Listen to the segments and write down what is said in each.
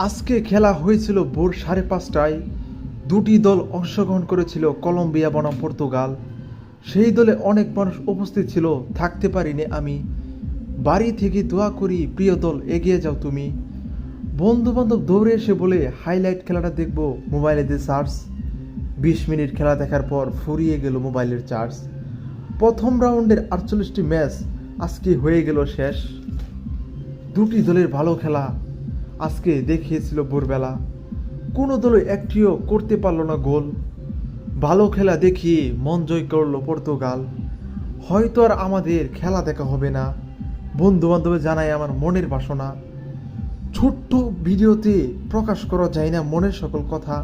আজকে খেলা হয়েছিল ভোর 5:30টায়। দুটি দল অংশগ্রহণ করেছিল, কলম্বিয়া বনাম পর্তুগাল। সেই দলে অনেক মানুষ উপস্থিত ছিল, থাকতে পারিনি আমি। বাড়ি থেকে দোয়া করি, প্রিয় দল এগিয়ে যাও তুমি। বন্ধু বান্ধব দৌড়ে এসে বলে হাইলাইট খেলাটা দেখব, মোবাইলে দিয়ে সার্চ। 20 মিনিট খেলা দেখার পর ফুরিয়ে গেল মোবাইলের চার্জ। প্রথম রাউন্ডের 48টি ম্যাচ আজকে হয়ে গেল শেষ। দুটি দলের ভালো খেলা আজকে দেখিয়েছিল ভোরবেলা। কোনো দলে একটিও করতে পারল না গোল। ভালো খেলা দেখিয়ে মন জয় করলো পর্তুগাল। হয়তো আর আমাদের খেলা দেখা হবে না। বন্ধু বান্ধবে জানাই আমার মনের বাসনা। ছোট্ট ভিডিওতে প্রকাশ করা যায় না মনের সকল কথা।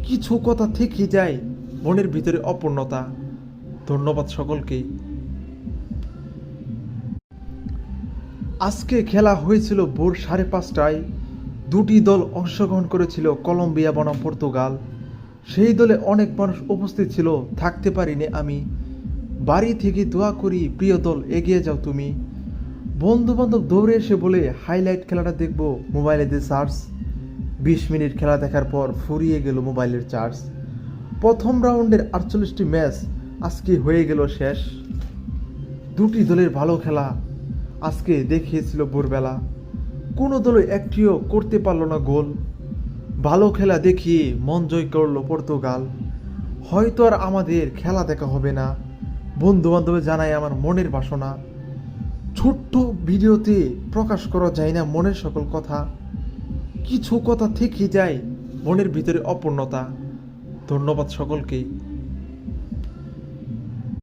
কিছু কথা থেকে যায় মনের ভিতরে অপূর্ণতা। ধন্যবাদ সকলকেই। আজকে খেলা হয়েছিল ভোর 5:30টায়। দুটি দল অংশগ্রহণ করেছিল, কলম্বিয়া বনাম পর্তুগাল। সেই দলে অনেক মানুষ উপস্থিত ছিল, থাকতে পারিনি আমি। বাড়ি থেকে দোয়া করি, প্রিয় দল এগিয়ে যাও তুমি। বন্ধু বান্ধব দৌড়ে এসে বলে হাইলাইট খেলাটা দেখব, মোবাইলে দিয়ে সার্চ। 20 মিনিট খেলা দেখার পর ফুরিয়ে গেল মোবাইলের চার্জ। প্রথম রাউন্ডের 48টি ম্যাচ আজকে হয়ে গেল শেষ। দুটি দলের ভালো খেলা আজকে দেখিয়েছিল ভোরবেলা। কোনো দলে একটিও করতে পারল না গোল। ভালো খেলা দেখিয়ে মন জয় করলো পর্তুগাল। হয়তো আর আমাদের খেলা দেখা হবে না। বন্ধু বান্ধবে জানাই আমার মনের বাসনা। ছোট্ট ভিডিওতে প্রকাশ করা যায় না মনের সকল কথা। কিছু কথা থেকে যায় মনের ভিতরে অপূর্ণতা। ধন্যবাদ সকলকেই।